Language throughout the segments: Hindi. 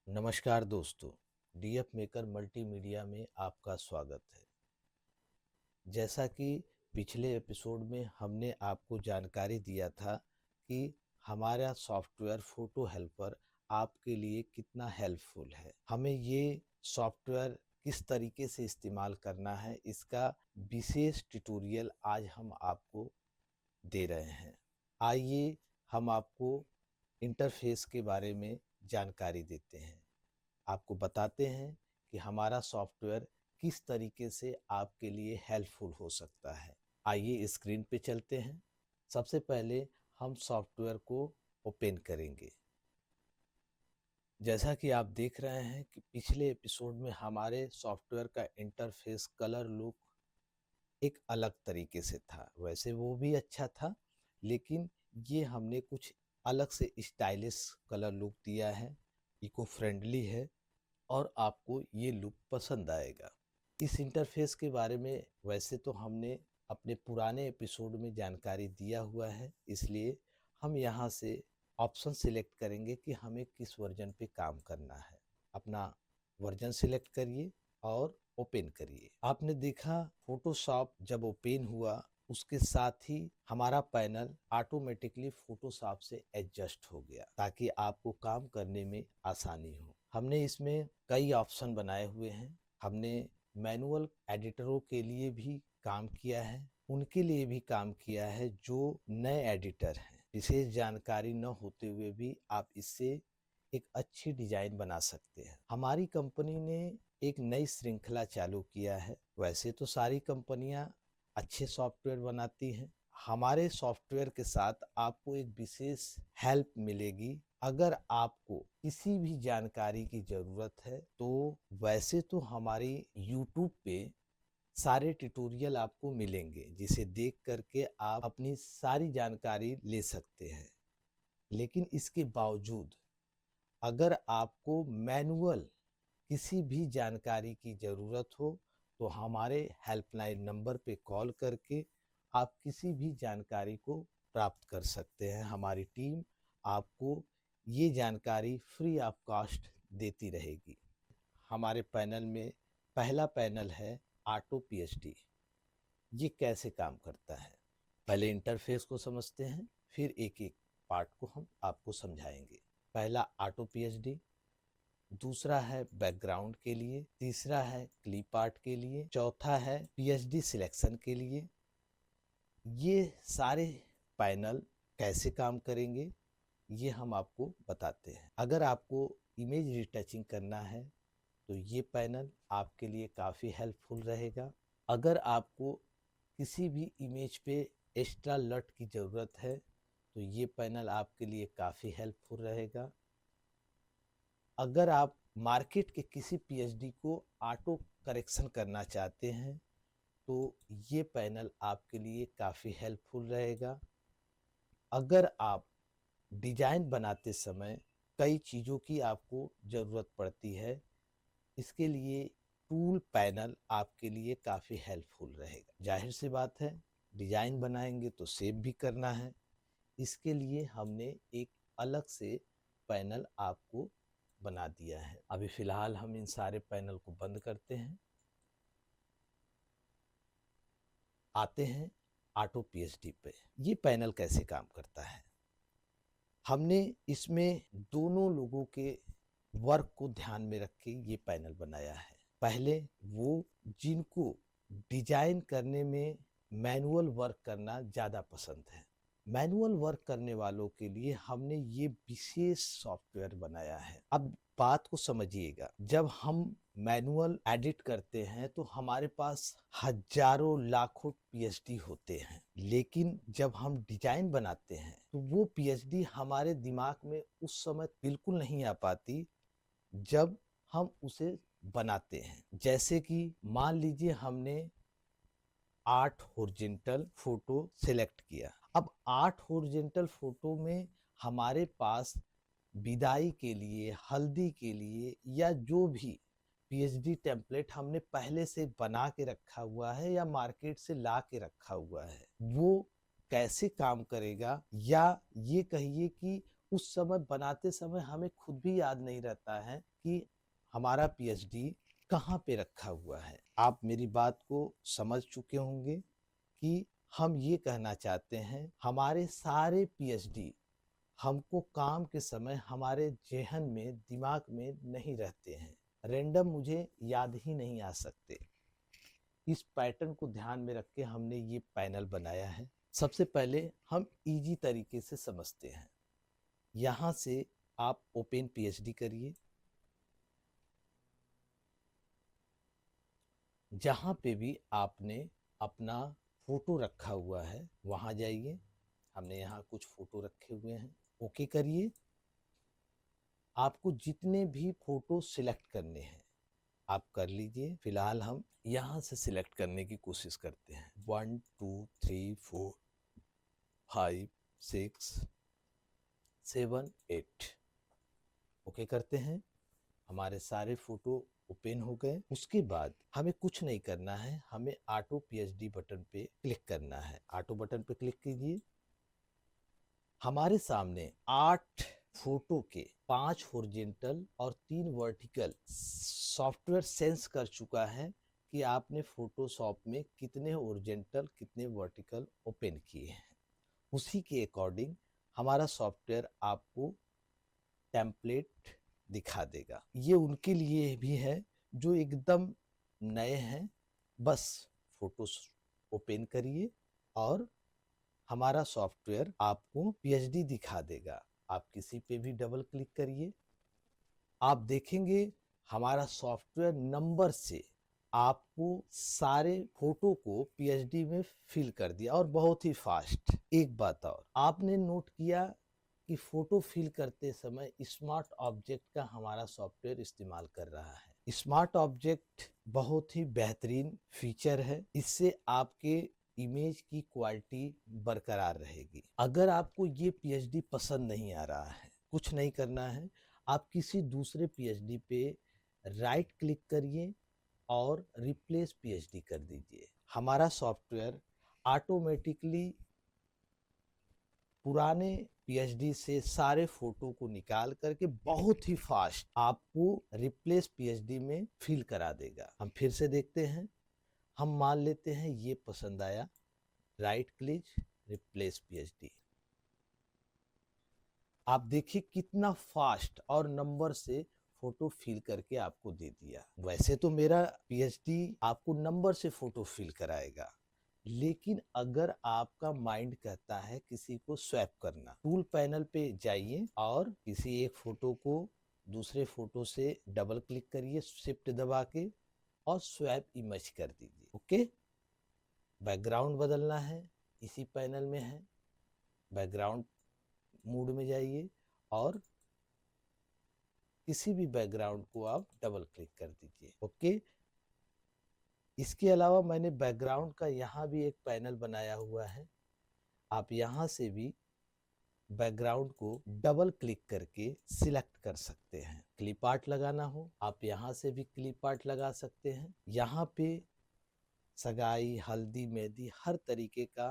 नमस्कार दोस्तों, डीएफ मेकर मल्टीमीडिया में आपका स्वागत है। जैसा कि पिछले एपिसोड में हमने आपको जानकारी दिया था कि हमारा सॉफ्टवेयर फ़ोटो हेल्पर आपके लिए कितना हेल्पफुल है। हमें ये सॉफ्टवेयर किस तरीके से इस्तेमाल करना है, इसका विशेष ट्यूटोरियल आज हम आपको दे रहे हैं। आइए हम आपको इंटरफ़ेस के बारे में जानकारी देते हैं। आपको बताते हैं कि हमारा सॉफ्टवेयर किस तरीके से आपके लिए हेल्पफुल हो सकता है। आइए स्क्रीन पे चलते हैं। सबसे पहले हम सॉफ्टवेयर को ओपन करेंगे। जैसा कि आप देख रहे हैं कि पिछले एपिसोड में हमारे सॉफ्टवेयर का इंटरफेस कलर लुक एक अलग तरीके से था। वैसे वो भी अच्छा था, लेकिन ये हमने कुछ अलग से स्टाइलिश कलर लुक दिया है, इको फ्रेंडली है और आपको ये लुक पसंद आएगा। इस इंटरफेस के बारे में वैसे तो हमने अपने पुराने एपिसोड में जानकारी दिया हुआ है, इसलिए हम यहाँ से ऑप्शन सिलेक्ट करेंगे कि हमें किस वर्जन पे काम करना है। अपना वर्जन सिलेक्ट करिए और ओपन करिए। आपने देखा फोटोशॉप जब ओपन हुआ उसके साथ ही हमारा पैनल ऑटोमेटिकली फोटोशॉप से एडजस्ट हो गया ताकि आपको काम करने में आसानी हो। हमने इसमें कई ऑप्शन बनाए हुए हैं। हमने मैनुअल एडिटरों के लिए भी काम किया है, उनके लिए भी काम किया है जो नए एडिटर हैं। विशेष जानकारी न होते हुए भी आप इससे एक अच्छी डिजाइन बना सकते हैं। हमारी कंपनी ने एक नई श्रृंखला चालू किया है। वैसे तो सारी कंपनियां अच्छे सॉफ्टवेयर बनाती हैं, हमारे सॉफ्टवेयर के साथ आपको एक विशेष हेल्प मिलेगी। अगर आपको किसी भी जानकारी की ज़रूरत है तो वैसे तो हमारी यूट्यूब पे सारे ट्यूटोरियल आपको मिलेंगे, जिसे देख करके आप अपनी सारी जानकारी ले सकते हैं। लेकिन इसके बावजूद अगर आपको मैनुअल किसी भी जानकारी की ज़रूरत हो तो हमारे हेल्पलाइन नंबर पे कॉल करके आप किसी भी जानकारी को प्राप्त कर सकते हैं। हमारी टीम आपको ये जानकारी फ्री ऑफ कॉस्ट देती रहेगी। हमारे पैनल में पहला पैनल है ऑटो पीएचडी। ये कैसे काम करता है, पहले इंटरफेस को समझते हैं, फिर एक एक पार्ट को हम आपको समझाएंगे। पहला ऑटो पीएचडी, दूसरा है बैकग्राउंड के लिए, तीसरा है क्लिप आर्ट के लिए, चौथा है पीएचडी सिलेक्शन के लिए। ये सारे पैनल कैसे काम करेंगे ये हम आपको बताते हैं। अगर आपको इमेज रिटचिंग करना है तो ये पैनल आपके लिए काफ़ी हेल्पफुल रहेगा। अगर आपको किसी भी इमेज पे एक्स्ट्रा लट की ज़रूरत है तो ये पैनल आपके लिए काफ़ी हेल्पफुल रहेगा। अगर आप मार्केट के किसी पीएचडी को ऑटो करेक्शन करना चाहते हैं तो ये पैनल आपके लिए काफ़ी हेल्पफुल रहेगा। अगर आप डिजाइन बनाते समय कई चीज़ों की आपको ज़रूरत पड़ती है, इसके लिए टूल पैनल आपके लिए काफ़ी हेल्पफुल रहेगा। जाहिर सी बात है, डिजाइन बनाएंगे तो सेव भी करना है, इसके लिए हमने एक अलग से पैनल आपको बना दिया है। अभी फ़िलहाल हम इन सारे पैनल को बंद करते हैं। आते हैं ऑटो पीएचडी पे। ये पैनल कैसे काम करता है? हमने इसमें दोनों लोगों के वर्क को ध्यान में रख के ये पैनल बनाया है। पहले वो जिनको डिजाइन करने में मैनुअल वर्क करना ज़्यादा पसंद है। मैनुअल वर्क करने वालों के लिए हमने ये विशेष सॉफ्टवेयर बनाया है। अब बात को समझिएगा, जब हम मैनुअल एडिट करते हैं तो हमारे पास हजारों लाखों पीएचडी होते हैं, लेकिन जब हम डिजाइन बनाते हैं तो वो पीएचडी हमारे दिमाग में उस समय बिल्कुल नहीं आ पाती जब हम उसे बनाते हैं। जैसे कि मान लीजिए हमने 8 हॉरिजॉन्टल फोटो सिलेक्ट किया। अब 8 हॉरिजॉन्टल फोटो में हमारे पास विदाई के लिए, हल्दी के लिए या जो भी पीएचडी टेम्पलेट हमने पहले से बना के रखा हुआ है या मार्केट से ला के रखा हुआ है, वो कैसे काम करेगा, या ये कहिए कि उस समय बनाते समय हमें खुद भी याद नहीं रहता है कि हमारा पीएचडी कहाँ पे रखा हुआ है। आप मेरी बात को समझ चुके होंगे कि हम ये कहना चाहते हैं हमारे सारे पीएचडी हमको काम के समय हमारे ज़हन में, दिमाग में नहीं रहते हैं। रैंडम मुझे याद ही नहीं आ सकते। इस पैटर्न को ध्यान में रख के हमने ये पैनल बनाया है। सबसे पहले हम इजी तरीके से समझते हैं। यहाँ से आप ओपन पीएचडी करिए। जहाँ पे भी आपने अपना फोटो रखा हुआ है वहाँ जाइए। हमने यहाँ कुछ फोटो रखे हुए हैं, ओके करिए। आपको जितने भी फोटो सिलेक्ट करने हैं आप कर लीजिए। फिलहाल हम यहाँ से सिलेक्ट करने की कोशिश करते हैं। 1 2 3 4 5 6 7 8 ओके करते हैं। हमारे सारे फोटो ओपन हो गए। उसके बाद हमें कुछ नहीं करना है, हमें ऑटो पीएचडी बटन पे क्लिक करना है। ऑटो बटन पे क्लिक कीजिए। हमारे सामने 8 फोटो के 5 हॉरिजॉन्टल और 3 वर्टिकल सॉफ्टवेयर सेंस कर चुका है कि आपने फोटोशॉप में कितने हॉरिजॉन्टल कितने वर्टिकल ओपन किए हैं। उसी के अकॉर्डिंग हमारा सॉफ्टवेयर आपको टेम्पलेट दिखा देगा। ये उनके लिए भी है जो एकदम नए हैं। बस फोटो ओपन करिए और हमारा सॉफ्टवेयर आपको पीएचडी दिखा देगा। आप किसी पे भी डबल क्लिक करिए, आप देखेंगे हमारा सॉफ्टवेयर नंबर से आपको सारे फोटो को पीएचडी में फिल कर दिया और बहुत ही फास्ट। एक बात और, आपने नोट किया कि फोटो फिल करते समय स्मार्ट ऑब्जेक्ट का हमारा सॉफ्टवेयर इस्तेमाल कर रहा है। स्मार्ट ऑब्जेक्ट बहुत ही बेहतरीन फीचर है। इससे आपके इमेज की क्वालिटी बरकरार रहेगी। अगर आपको ये पीएचडी पसंद नहीं आ रहा है, कुछ नहीं करना है, आप किसी दूसरे पीएचडी पे राइट क्लिक करिए और रिप्लेस पीएचडी कर दीजिए। हमारा सॉफ्टवेयर ऑटोमेटिकली पुराने पीएचडी से सारे फोटो को निकाल करके बहुत ही फास्ट आपको रिप्लेस पीएचडी में फिल करा देगा। हम फिर से देखते हैं। हम मान लेते हैं ये पसंद आया, राइट क्लिक रिप्लेस पीएचडी। आप देखिए कितना फास्ट और नंबर से फोटो फिल करके आपको दे दिया। वैसे तो मेरा पीएचडी आपको नंबर से फोटो फिल कराएगा, लेकिन अगर आपका माइंड कहता है किसी को स्वैप करना, टूल पैनल पे जाइए और किसी एक फोटो को दूसरे फोटो से डबल क्लिक करिए शिफ्ट दबा के और स्वैप इमेज कर दीजिए। ओके, बैकग्राउंड बदलना है, इसी पैनल में है। बैकग्राउंड मूड में जाइए और किसी भी बैकग्राउंड को आप डबल क्लिक कर दीजिए। ओके, इसके अलावा मैंने बैकग्राउंड का यहाँ भी एक पैनल बनाया हुआ है। आप यहाँ से भी बैकग्राउंड को डबल क्लिक करके सिलेक्ट कर सकते हैं। क्लिप आर्ट लगाना हो आप यहाँ से भी क्लिप आर्ट लगा सकते हैं। यहाँ पे सगाई, हल्दी, मेहंदी हर तरीके का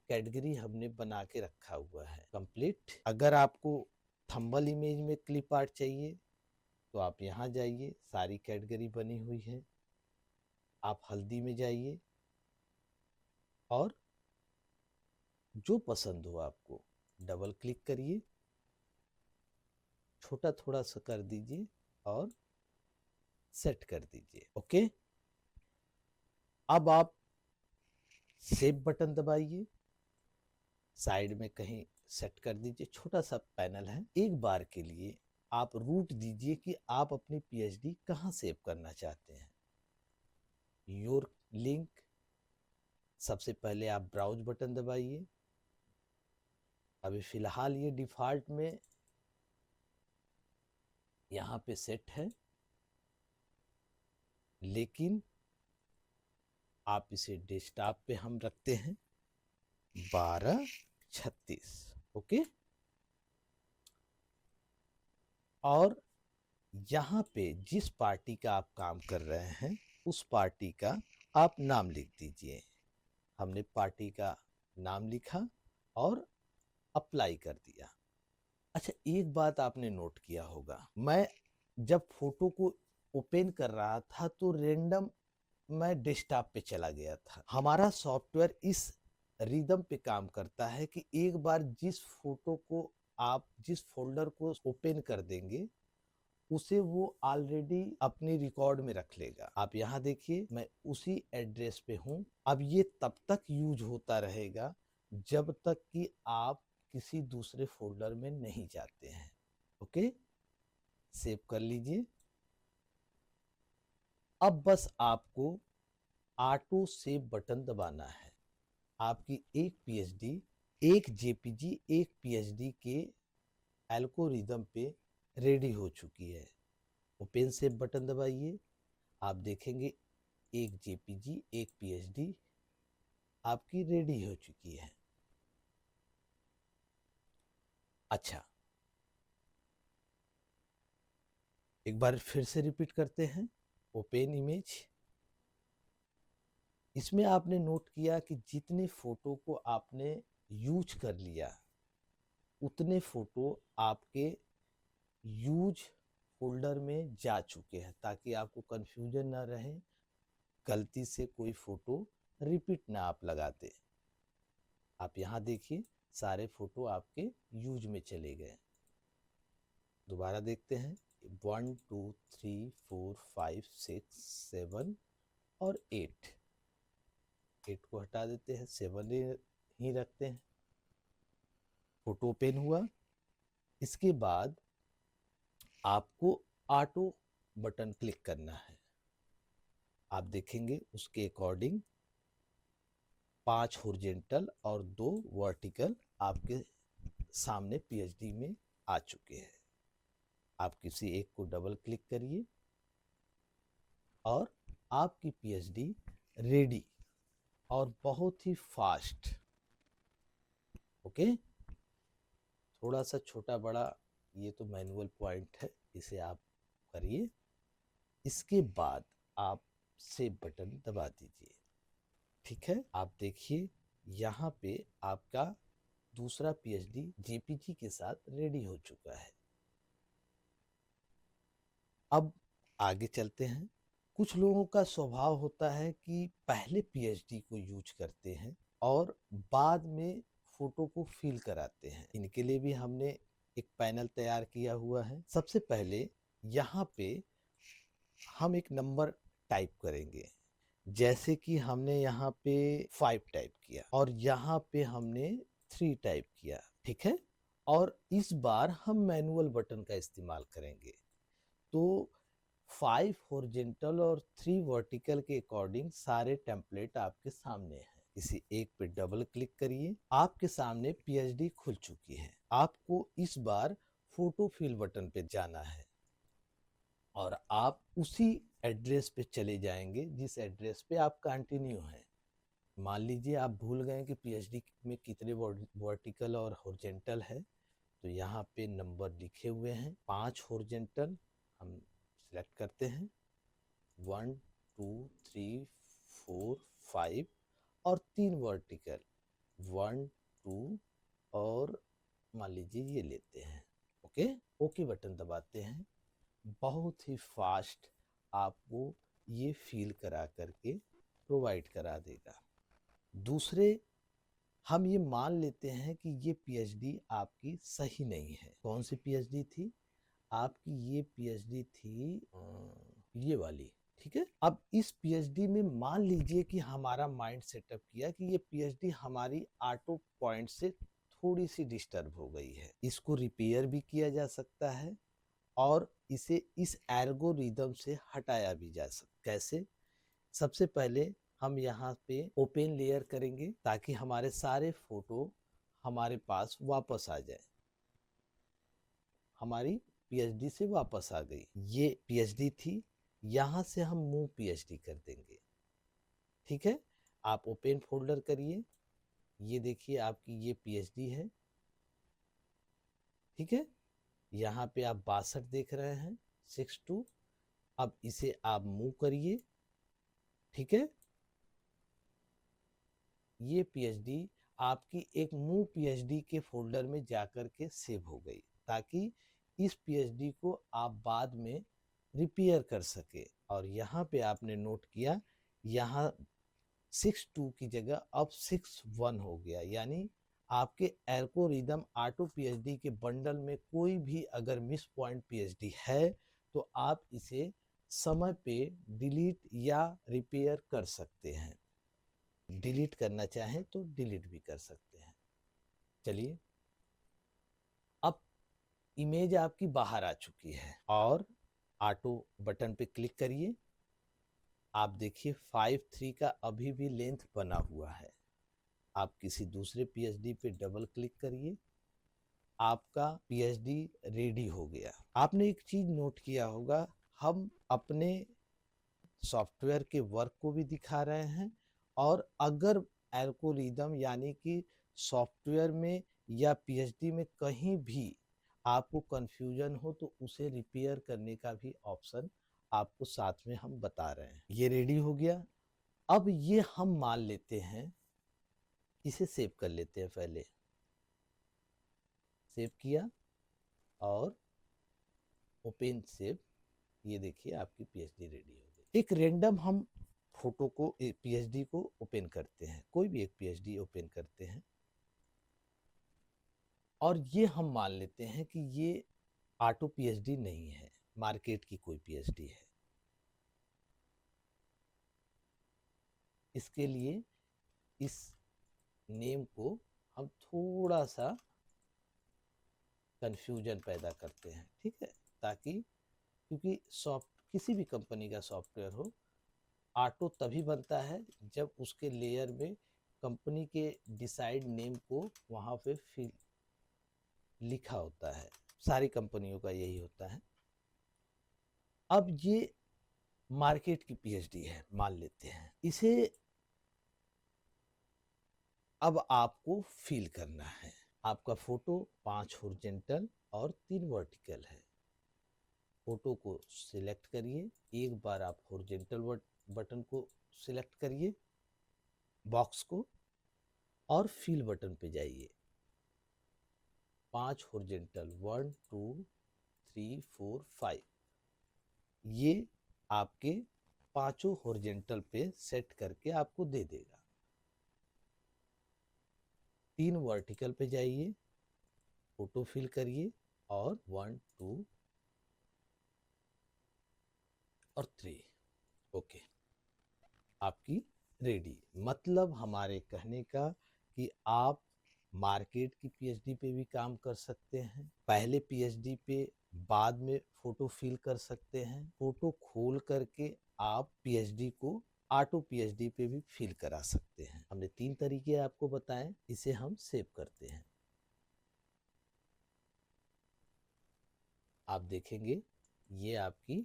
कैटेगरी हमने बना के रखा हुआ है। कंप्लीट। अगर आपको थंबल इमेज में क्लिप आर्ट चाहिए तो आप यहाँ जाइए, सारी कैटेगरी बनी हुई है। आप हल्दी में जाइए और जो पसंद हो आपको डबल क्लिक करिए, छोटा थोड़ा सा कर दीजिए और सेट कर दीजिए। ओके, अब आप सेव बटन दबाइए, साइड में कहीं सेट कर दीजिए। छोटा सा पैनल है। एक बार के लिए आप रूट दीजिए कि आप अपनी पीएचडी कहाँ सेव करना चाहते हैं। योर लिंक, सबसे पहले आप ब्राउज बटन दबाइए। अभी फिलहाल ये डिफॉल्ट में यहाँ पे सेट है, लेकिन आप इसे डेस्कटॉप पे हम रखते हैं 1236। ओके, और यहाँ पे जिस पार्टी का आप काम कर रहे हैं उस पार्टी का आप नाम लिख दीजिए। हमने पार्टी का नाम लिखा और अप्लाई कर दिया। अच्छा, एक बात आपने नोट किया होगा, मैं जब फोटो को ओपन कर रहा था तो रेंडम मैं डेस्कटॉप पे चला गया था। हमारा सॉफ्टवेयर इस रिदम पे काम करता है कि एक बार जिस फोटो को आप जिस फोल्डर को ओपन कर देंगे उसे वो ऑलरेडी अपने रिकॉर्ड में रख लेगा। आप यहाँ देखिए मैं उसी एड्रेस पे हूँ। अब ये तब तक यूज होता रहेगा जब तक कि आप किसी दूसरे फोल्डर में नहीं जाते हैं। ओके, सेव कर लीजिए। अब बस आपको ऑटो सेव बटन दबाना है। आपकी एक पीएचडी, एक जेपीजी, एक पीएचडी के एल्गोरिदम पे रेडी हो चुकी है। ओपन सेव बटन दबाइए। आप देखेंगे एक जेपीजी, एक पीएचडी आपकी रेडी हो चुकी है। अच्छा, एक बार फिर से रिपीट करते हैं। Open image. इसमें आपने नोट किया कि जितने फोटो को आपने यूज कर लिया उतने फोटो आपके यूज फोल्डर में जा चुके हैं, ताकि आपको कंफ्यूजन ना रहे, गलती से कोई फोटो रिपीट ना आप लगाते। आप यहाँ देखिए सारे फोटो आपके यूज में चले गए। दोबारा देखते हैं। 1 2 3 4 5 6 7 और 8 को हटा देते हैं, 7 ही रखते हैं। फोटो ओपन हुआ। इसके बाद आपको ऑटो बटन क्लिक करना है। आप देखेंगे उसके अकॉर्डिंग 5 हॉरिजॉन्टल और 2 वर्टिकल आपके सामने पीएचडी में आ चुके हैं। आप किसी एक को डबल क्लिक करिए और आपकी पीएचडी रेडी और बहुत ही फास्ट। ओके, थोड़ा सा छोटा बड़ा ये तो मैनुअल पॉइंट है, इसे आप करिए। इसके बाद आप सेव बटन दबा दीजिए। ठीक है, आप देखिए यहाँ पे आपका दूसरा पीएचडी जेपीजी के साथ रेडी हो चुका है। अब आगे चलते हैं। कुछ लोगों का स्वभाव होता है कि पहले पीएचडी को यूज करते हैं और बाद में फोटो को फिल कराते हैं। इनके लिए भी हमने एक पैनल तैयार किया हुआ है। सबसे पहले यहाँ पे हम एक नंबर टाइप करेंगे, जैसे कि हमने यहाँ पे 5 टाइप किया और यहाँ पे हमने 3 टाइप किया। ठीक है, और इस बार हम मैनुअल बटन का इस्तेमाल करेंगे। तो 5 हॉरिजॉन्टल और 3 वर्टिकल के अकॉर्डिंग सारे टेम्पलेट आपके सामने हैं। किसी एक पे डबल क्लिक करिए। आपके सामने पीएचडी खुल चुकी है। आपको इस बार फोटो फिल बटन पे जाना है और आप उसी एड्रेस पे चले जाएंगे जिस एड्रेस पे आप कंटिन्यू हैं। मान लीजिए आप भूल गए कि पीएचडी में कितने वर्टिकल और हॉरिजॉन्टल है, तो यहाँ पे नंबर लिखे हुए हैं। 5 हॉरिजॉन्टल हम सिलेक्ट करते हैं, 1 2 3 4 5 और 3 वर्टिकल 1 2 और मान लीजिए ये लेते हैं। ओके, ओके बटन दबाते हैं। बहुत ही फास्ट आपको ये फील करा करके प्रोवाइड करा देगा। दूसरे, हम ये मान लेते हैं कि ये पीएचडी आपकी सही नहीं है। कौन सी पीएचडी थी आपकी? ये पीएचडी थी ये वाली। ठीक है, अब इस पीएचडी में मान लीजिए कि हमारा माइंड सेटअप किया कि ये पीएचडी हमारी ऑटो पॉइंट से थोड़ी सी डिस्टर्ब हो गई है। इसको रिपेयर भी किया जा सकता है और इसे इस एल्गोरिदम से हटाया भी जा सकता। कैसे? सबसे पहले हम यहाँ पे ओपन लेयर करेंगे ताकि हमारे सारे फोटो हमारे पास वापस आ जाए। हमारी पीएचडी से वापस आ गई। ये पीएचडी थी, यहाँ से हम मूव पीएचडी कर देंगे। ठीक है, आप ओपन फोल्डर करिए। ये देखिए आपकी ये पीएचडी है। ठीक है, यहाँ पे आप 62 देख रहे हैं 62। अब इसे आप मूव करिए। ठीक है, ये पीएचडी आपकी एक मूव पीएचडी के फोल्डर में जाकर के सेव हो गई, ताकि इस पीएचडी को आप बाद में रिपेयर कर सके। और यहाँ पे आपने नोट किया, यहाँ 6.2 की जगह अब 6.1 हो गया, यानी आपके एल्गोरिदम ऑटो पीएचडी के बंडल में कोई भी अगर मिस पॉइंट पीएचडी है तो आप इसे समय पे डिलीट या रिपेयर कर सकते हैं। डिलीट करना चाहें तो डिलीट भी कर सकते हैं। चलिए, अब इमेज आपकी बाहर आ चुकी है और ऑटो बटन पे क्लिक करिए। आप देखिए 5.3 का अभी भी लेंथ बना हुआ है। आप किसी दूसरे पीएचडी पे डबल क्लिक करिए, आपका पीएचडी रेडी हो गया। आपने एक चीज नोट किया होगा, हम अपने सॉफ्टवेयर के वर्क को भी दिखा रहे हैं, और अगर एल्गोरिदम यानी कि सॉफ्टवेयर में या पीएचडी में कहीं भी आपको कंफ्यूजन हो तो उसे रिपेयर करने का भी ऑप्शन आपको साथ में हम बता रहे हैं। ये रेडी हो गया। अब ये हम मान लेते हैं, इसे सेव कर लेते हैं। पहले सेव किया और ओपन सेव। ये देखिए आपकी पीएचडी रेडी हो गई। एक रैंडम हम फोटो को, पीएचडी को ओपन करते हैं, कोई भी एक पीएचडी ओपन करते हैं और ये हम मान लेते हैं कि ये ऑटो पीएचडी नहीं है, मार्केट की कोई पीएचडी है। इसके लिए इस नेम को हम थोड़ा सा कंफ्यूजन पैदा करते हैं, ठीक है, ताकि, क्योंकि किसी भी कंपनी का सॉफ्टवेयर हो, ऑटो तभी बनता है जब उसके लेयर में कंपनी के डिसाइड नेम को वहाँ पे फिल लिखा होता है। सारी कंपनियों का यही होता है। अब ये मार्केट की पीएचडी है मान लेते हैं, इसे अब आपको फिल करना है। आपका फोटो 5 हॉरिजॉन्टल और 3 वर्टिकल है। फोटो को सिलेक्ट करिए, एक बार आप हॉरिजॉन्टल बटन को सिलेक्ट करिए, बॉक्स को, और फिल बटन पे जाइए। 5 हॉरिजॉन्टल 1 2 3 4 5, ये आपके पांचों हॉरिजॉन्टल पे सेट करके आपको दे देगा। 3 वर्टिकल पे जाइए, फोटो फिल करिए और 1 2 और 3, ओके, आपकी रेडी। मतलब हमारे कहने का कि आप मार्केट की पीएचडी पे भी काम कर सकते हैं, पहले पीएचडी पे बाद में फोटो फिल कर सकते हैं, फोटो खोल करके आप पीएचडी को ऑटो पीएचडी पे भी फिल करा सकते हैं। हमने 3 तरीके आपको बताए, इसे हम सेव करते हैं। आप देखेंगे ये आपकी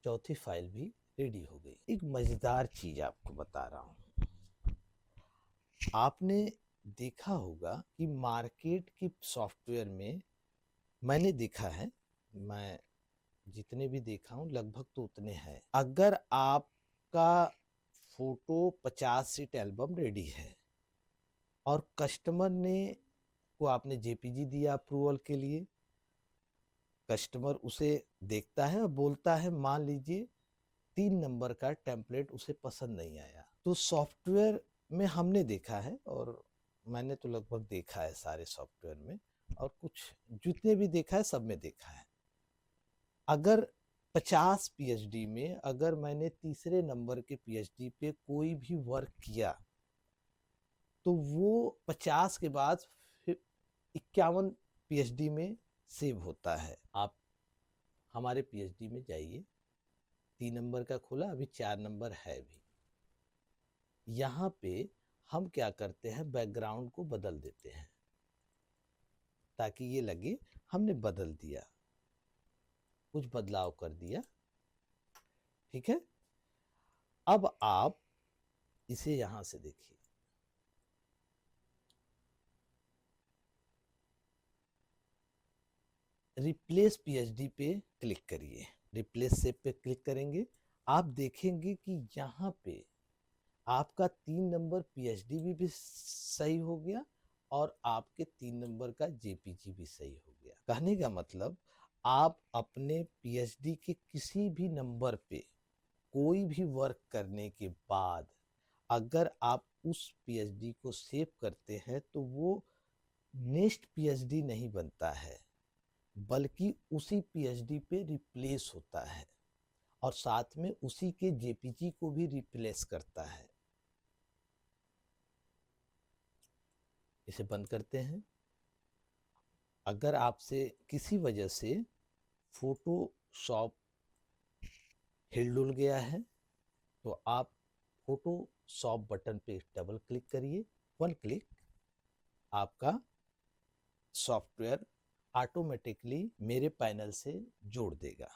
चौथी फाइल भी रेडी हो गई। एक मजेदार चीज आपको बता रहा हूं, आपने देखा होगा कि मार्केट की सॉफ्टवेयर में, मैंने देखा है, मैं जितने भी देखा हूं लगभग तो उतने हैं, अगर आपका फोटो 50 सीट एल्बम रेडी है और कस्टमर ने को आपने जेपीजी दिया अप्रूवल के लिए, कस्टमर उसे देखता है और बोलता है, मान लीजिए 3 नंबर का टेम्पलेट उसे पसंद नहीं आया, तो सॉफ्टवेयर में हमने देखा है, और मैंने तो लगभग देखा है सारे सॉफ्टवेयर में, और कुछ जितने भी देखा है सब में देखा है, अगर 50 पीएचडी में अगर मैंने तीसरे नंबर के पीएचडी पे कोई भी वर्क किया तो वो 50 के बाद फिर 51 पीएचडी में सेव होता है। आप हमारे पीएचडी में जाइए, 3 नंबर का खुला, अभी 4 नंबर है भी। यहाँ पे हम क्या करते हैं, बैकग्राउंड को बदल देते हैं ताकि ये लगे हमने बदल दिया, कुछ बदलाव कर दिया, ठीक है। अब आप इसे यहां से देखिए, रिप्लेस पीएचडी पे क्लिक करिए। रिप्लेस सेव पे क्लिक करेंगे, आप देखेंगे कि यहाँ पे आपका 3 नंबर पीएचडी भी सही हो गया और आपके 3 नंबर का जेपीजी भी सही हो गया। कहने का मतलब आप अपने पीएचडी के किसी भी नंबर पे कोई भी वर्क करने के बाद अगर आप उस पीएचडी को सेव करते हैं तो वो नेक्स्ट पीएचडी नहीं बनता है, बल्कि उसी पीएचडी पे रिप्लेस होता है और साथ में उसी के जेपीजी को भी रिप्लेस करता है। इसे बंद करते हैं। अगर आपसे किसी वजह से फोटोशॉप हिल-डुल गया है तो आप फोटोशॉप बटन पे डबल क्लिक करिए। 1 क्लिक आपका सॉफ्टवेयर ऑटोमेटिकली मेरे पैनल से जोड़ देगा।